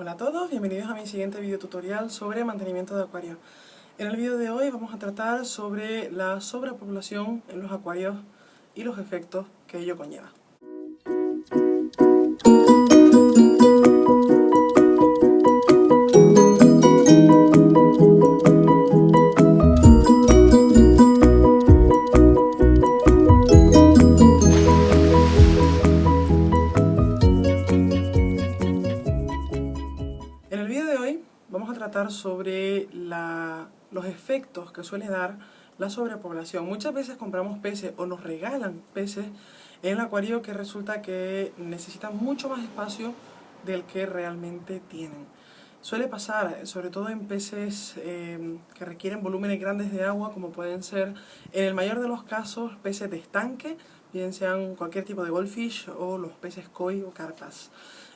Hola a todos, bienvenidos a mi siguiente video tutorial sobre mantenimiento de acuarios. En el video de hoy vamos a tratar sobre la sobrepoblación en los acuarios y los efectos que ello conlleva. En el video de hoy vamos a tratar sobre los efectos que suele dar la sobrepoblación. Muchas veces compramos peces o nos regalan peces en el acuario que resulta que necesitan mucho más espacio del que realmente tienen. Suele pasar, sobre todo en peces que requieren volúmenes grandes de agua, como pueden ser, en el mayor de los casos, peces de estanque, bien sean cualquier tipo de goldfish o los peces koi o carpas.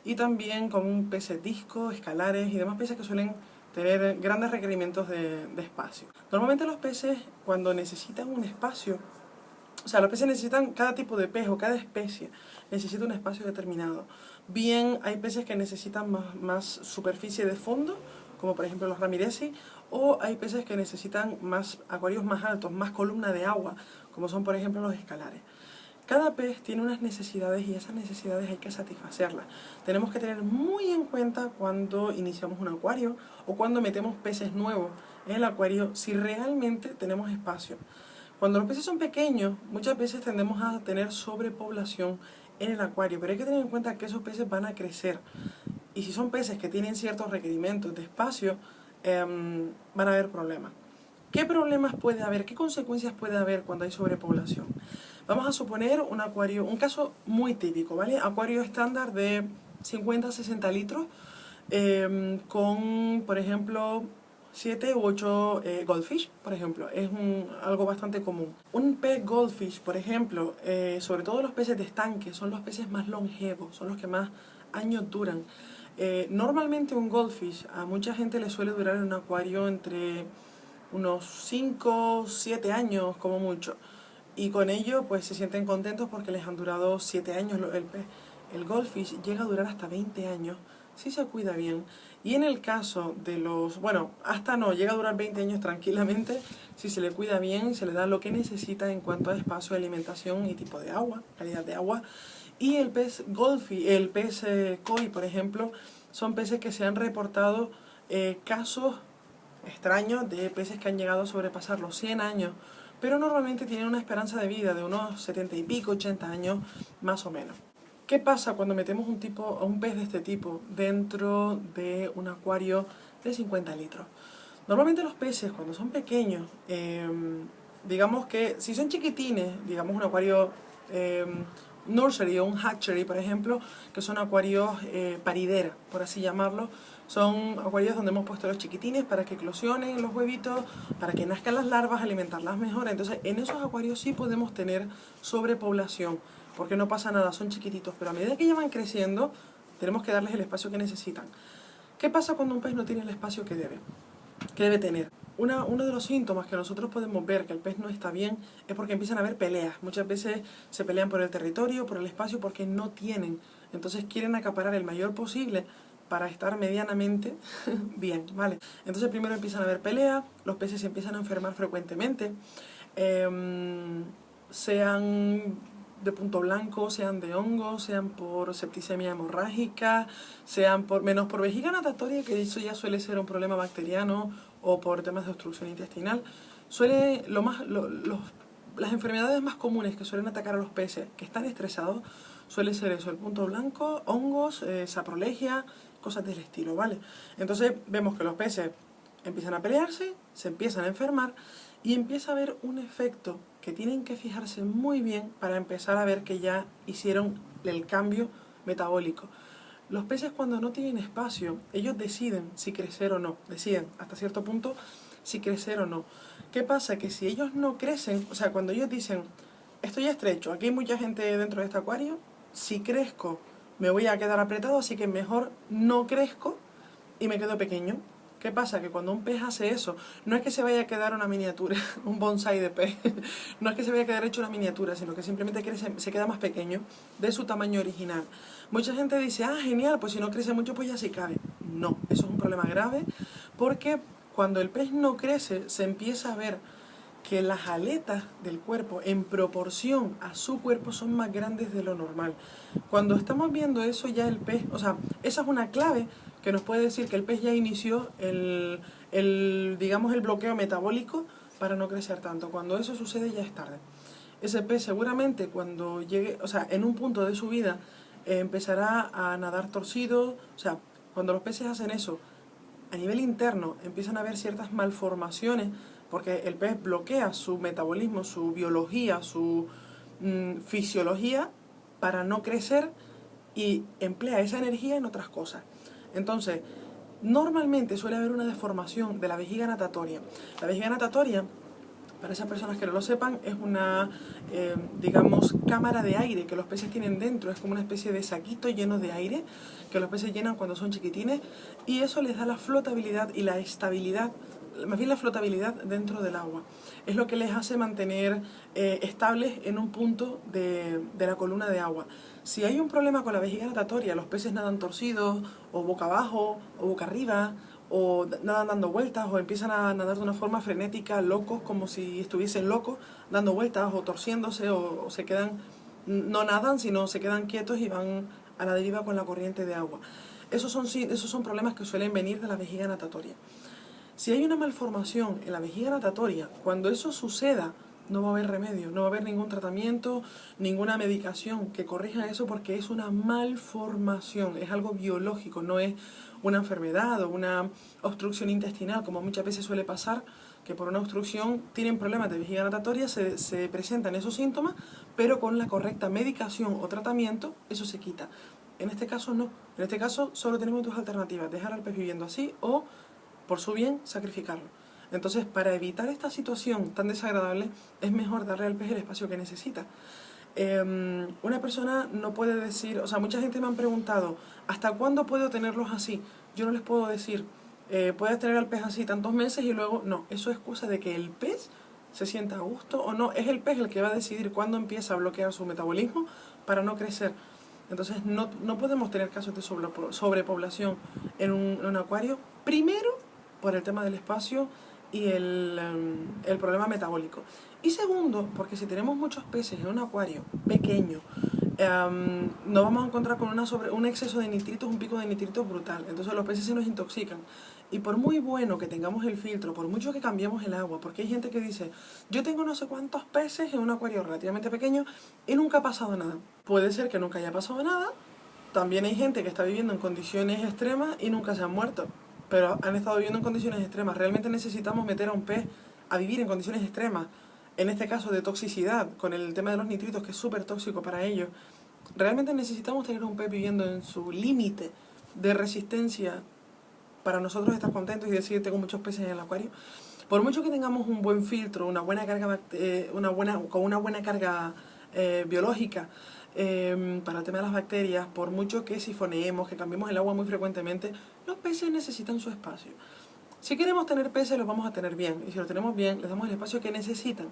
Y también como peces disco, escalares y demás peces que suelen tener grandes requerimientos de espacio. Normalmente los peces, cuando necesitan un espacio, los peces necesitan, cada tipo de pez o cada especie necesita un espacio determinado. Bien, hay peces que necesitan más superficie de fondo, como por ejemplo los ramirezi, o hay peces que necesitan más acuarios más altos, más columna de agua, como son por ejemplo los escalares. Cada pez tiene unas necesidades y esas necesidades hay que satisfacerlas. Tenemos que tener muy en cuenta cuando iniciamos un acuario o cuando metemos peces nuevos en el acuario si realmente tenemos espacio. Cuando los peces son pequeños, muchas veces tendemos a tener sobrepoblación en el acuario, pero hay que tener en cuenta que esos peces van a crecer. Y si son peces que tienen ciertos requerimientos de espacio, van a haber problemas. ¿Qué problemas puede haber? ¿Qué consecuencias puede haber cuando hay sobrepoblación? Vamos a suponer un acuario, un caso muy típico, ¿vale? Acuario estándar de 50-60 litros con, por ejemplo, 7 u 8 goldfish, por ejemplo. Es algo bastante común. Un pez goldfish, por ejemplo, sobre todo los peces de estanque, son los peces más longevos, son los que más años duran. Normalmente un goldfish a mucha gente le suele durar en un acuario entre unos 5, 7 años como mucho. Y con ello pues se sienten contentos porque les han durado 7 años el goldfish llega a durar hasta 20 años si se cuida bien. Y en el caso de llega a durar 20 años tranquilamente si se le cuida bien y se le da lo que necesita en cuanto a espacio, alimentación y tipo de agua, calidad de agua. Y el pez goldfish, el pez koi, por ejemplo, son peces que se han reportado casos extraños de peces que han llegado a sobrepasar los 100 años, pero normalmente tienen una esperanza de vida de unos 70 y pico, 80 años más o menos. ¿Qué pasa cuando metemos un pez de este tipo dentro de un acuario de 50 litros? Normalmente los peces cuando son pequeños, digamos que si son chiquitines, digamos un acuario nursery o un hatchery, por ejemplo, que son acuarios paridera, por así llamarlo, son acuarios donde hemos puesto los chiquitines para que eclosionen los huevitos, para que nazcan las larvas, alimentarlas mejor. Entonces, en esos acuarios sí podemos tener sobrepoblación, porque no pasa nada, son chiquititos, pero a medida que ya van creciendo, tenemos que darles el espacio que necesitan. ¿Qué pasa cuando un pez no tiene el espacio que debe tener? Uno de los síntomas que nosotros podemos ver que el pez no está bien es porque empiezan a haber peleas. Muchas veces se pelean por el territorio, por el espacio, porque no tienen. Entonces quieren acaparar el mayor posible para estar medianamente bien, ¿vale? Entonces primero empiezan a haber peleas, los peces se empiezan a enfermar frecuentemente, sean de punto blanco, sean de hongo, sean por septicemia hemorrágica, sean por vejiga natatoria, que eso ya suele ser un problema bacteriano, o por temas de obstrucción intestinal. Las enfermedades más comunes que suelen atacar a los peces que están estresados suele ser eso, el punto blanco, hongos, saprolegia, cosas del estilo, ¿vale? Entonces vemos que los peces empiezan a pelearse, se empiezan a enfermar y empieza a haber un efecto que tienen que fijarse muy bien para empezar a ver que ya hicieron el cambio metabólico. Los peces cuando no tienen espacio, ellos deciden si crecer o no, deciden hasta cierto punto si crecer o no. ¿Qué pasa? Que si ellos no crecen, o sea, cuando ellos dicen, estoy estrecho, aquí hay mucha gente dentro de este acuario, si crezco me voy a quedar apretado, así que mejor no crezco y me quedo pequeño. ¿Qué pasa? Que cuando un pez hace eso, no es que se vaya a quedar una miniatura, un bonsai de pez, no es que se vaya a quedar hecho una miniatura, sino que simplemente se queda más pequeño de su tamaño original. Mucha gente dice, ah, genial, pues si no crece mucho, pues ya sí cabe. no. Eso es un problema grave porque cuando el pez no crece se empieza a ver que las aletas del cuerpo en proporción a su cuerpo son más grandes de lo normal. Cuando estamos viendo eso ya el pez, o sea, esa es una clave que nos puede decir que el pez ya inició digamos, el bloqueo metabólico para no crecer tanto. Cuando eso sucede ya es tarde. Ese pez seguramente cuando llegue, o sea, en un punto de su vida empezará a nadar torcido, o sea, cuando los peces hacen eso, a nivel interno empiezan a haber ciertas malformaciones porque el pez bloquea su metabolismo, su biología, su fisiología para no crecer y emplea esa energía en otras cosas. Entonces, normalmente suele haber una deformación de la vejiga natatoria. La vejiga natatoria, para esas personas que no lo sepan, es una, digamos, cámara de aire que los peces tienen dentro. Es como una especie de saquito lleno de aire que los peces llenan cuando son chiquitines y eso les da la flotabilidad y la estabilidad, más bien la flotabilidad dentro del agua. Es lo que les hace mantener estables en un punto de la columna de agua. Si hay un problema con la vejiga natatoria, los peces nadan torcidos, o boca abajo, o boca arriba, o nadan dando vueltas, o empiezan a nadar de una forma frenética, locos, como si estuviesen locos, dando vueltas, o torciéndose, o se quedan, no nadan, sino se quedan quietos y van a la deriva con la corriente de agua. Esos son problemas que suelen venir de la vejiga natatoria. Si hay una malformación en la vejiga natatoria, cuando eso suceda, no va a haber remedio, no va a haber ningún tratamiento, ninguna medicación que corrija eso porque es una malformación, es algo biológico, no es una enfermedad o una obstrucción intestinal, como muchas veces suele pasar, que por una obstrucción tienen problemas de vejiga natatoria, se presentan esos síntomas, pero con la correcta medicación o tratamiento eso se quita. En este caso no, en este caso solo tenemos dos alternativas, dejar al pez viviendo así o, por su bien, sacrificarlo. Entonces, para evitar esta situación tan desagradable, es mejor darle al pez el espacio que necesita. Una persona no puede decir, o sea, mucha gente me han preguntado, ¿hasta cuándo puedo tenerlos así? Yo no les puedo decir, puedes tener al pez así tantos meses y luego, no, eso es cosa de que el pez se sienta a gusto o no. Es el pez el que va a decidir cuándo empieza a bloquear su metabolismo para no crecer. Entonces, no podemos tener casos de sobrepoblación en un acuario, primero por el tema del espacio y el problema metabólico. Y segundo, porque si tenemos muchos peces en un acuario pequeño, nos vamos a encontrar con un exceso de nitritos, un pico de nitritos brutal. Entonces los peces se nos intoxican. Y por muy bueno que tengamos el filtro, por mucho que cambiemos el agua, porque hay gente que dice, yo tengo no sé cuántos peces en un acuario relativamente pequeño y nunca ha pasado nada. Puede ser que nunca haya pasado nada. También hay gente que está viviendo en condiciones extremas y nunca se han muerto, pero han estado viviendo en condiciones extremas. Realmente necesitamos meter a un pez a vivir en condiciones extremas, en este caso de toxicidad, con el tema de los nitritos, que es súper tóxico para ellos. Realmente necesitamos tener un pez viviendo en su límite de resistencia para nosotros estar contentos y decir, tengo muchos peces en el acuario. Por mucho que tengamos un buen filtro, una buena carga, con una buena carga biológica, para el tema de las bacterias, por mucho que sifoneemos, que cambiemos el agua muy frecuentemente, los peces necesitan su espacio. Si queremos tener peces, los vamos a tener bien. Y si los tenemos bien, les damos el espacio que necesitan.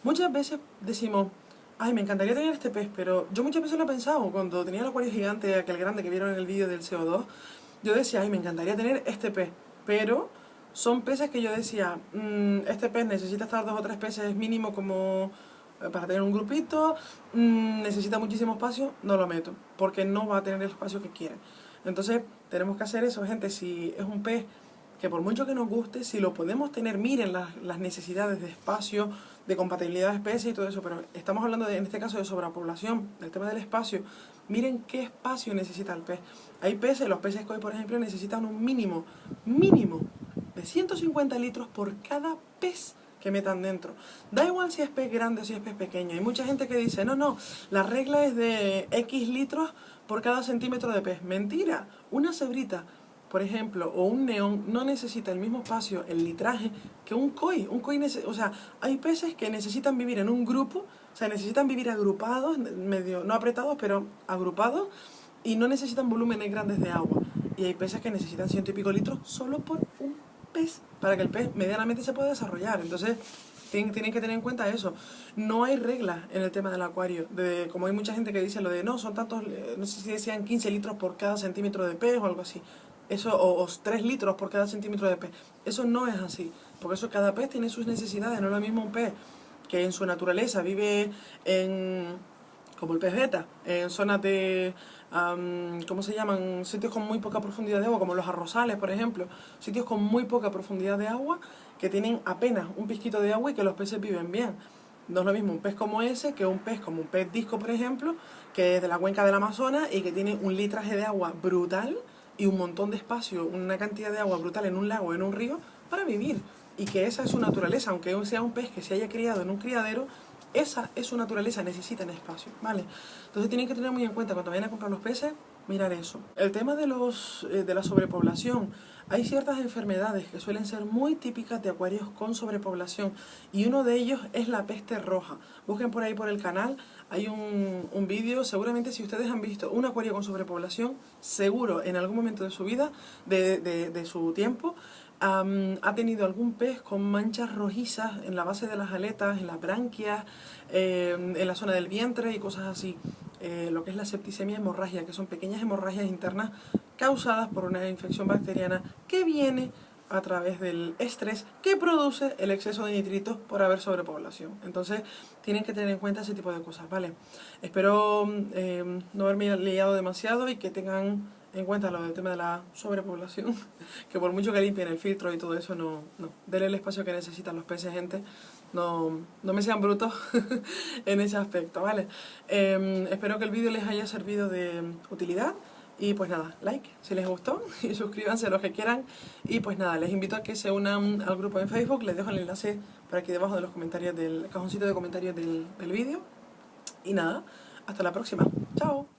Muchas veces decimos, ay, me encantaría tener este pez, pero yo muchas veces lo he pensado. Cuando tenía el acuario gigante, aquel grande que vieron en el vídeo del CO2, yo decía, ay, me encantaría tener este pez. Pero son peces que yo decía, este pez necesita estar 2 o 3 peces mínimo como para tener un grupito, necesita muchísimo espacio, no lo meto, porque no va a tener el espacio que quiere. Entonces, tenemos que hacer eso, gente. Si es un pez que por mucho que nos guste, si lo podemos tener, miren las necesidades de espacio, de compatibilidad de especies y todo eso, pero estamos hablando en este caso de sobrepoblación, del tema del espacio. Miren qué espacio necesita el pez. Hay peces, los peces koi, por ejemplo, necesitan un mínimo de 150 litros por cada pez que metan dentro. Da igual si es pez grande o si es pez pequeño. Hay mucha gente que dice, no, la regla es de X litros por cada centímetro de pez. Mentira. Una cebrita, por ejemplo, o un neón, no necesita el mismo espacio, el litraje, que un koi. O sea, hay peces que necesitan vivir en un grupo, o sea, necesitan vivir agrupados, medio, no apretados, pero agrupados, y no necesitan volúmenes grandes de agua. Y hay peces que necesitan 100 y pico litros solo por un pez, para que el pez medianamente se pueda desarrollar. Entonces, tienen que tener en cuenta eso. No hay reglas en el tema del acuario. Como hay mucha gente que dice lo de, no, son tantos, no sé si decían 15 litros por cada centímetro de pez o algo así. Eso, o 3 litros por cada centímetro de pez. Eso no es así, porque eso cada pez tiene sus necesidades, no es lo mismo un pez que en su naturaleza vive en, como el pez beta, en zonas de, ¿cómo se llaman? Sitios con muy poca profundidad de agua, como los arrozales, por ejemplo, sitios con muy poca profundidad de agua, que tienen apenas un pizquito de agua y que los peces viven bien. No es lo mismo un pez como ese que un pez como un pez disco, por ejemplo, que es de la cuenca del Amazonas y que tiene un litraje de agua brutal y un montón de espacio, una cantidad de agua brutal en un lago, en un río, para vivir. Y que esa es su naturaleza, aunque sea un pez que se haya criado en un criadero, esa es su naturaleza, necesitan espacio, ¿vale? Entonces tienen que tener muy en cuenta cuando vayan a comprar los peces, mirar eso. El tema de la sobrepoblación. Hay ciertas enfermedades que suelen ser muy típicas de acuarios con sobrepoblación y uno de ellos es la peste roja. Busquen por ahí por el canal, hay un vídeo, seguramente si ustedes han visto un acuario con sobrepoblación, seguro en algún momento de su vida, de su tiempo, ha tenido algún pez con manchas rojizas en la base de las aletas, en las branquias, en la zona del vientre y cosas así. Lo que es la septicemia hemorragia, que son pequeñas hemorragias internas causadas por una infección bacteriana que viene a través del estrés que produce el exceso de nitritos por haber sobrepoblación. Entonces tienen que tener en cuenta ese tipo de cosas, ¿vale? Espero no haberme liado demasiado y que tengan en cuenta lo del tema de la sobrepoblación, que por mucho que limpien el filtro y todo eso, no. Denle el espacio que necesitan los peces, gente. No me sean brutos en ese aspecto, ¿vale? Espero que el vídeo les haya servido de utilidad. Y pues nada, like si les gustó y suscríbanse los que quieran. Y pues nada, les invito a que se unan al grupo en Facebook. Les dejo el enlace por aquí debajo de los comentarios del cajoncito de comentarios del vídeo. Y nada, hasta la próxima. Chao.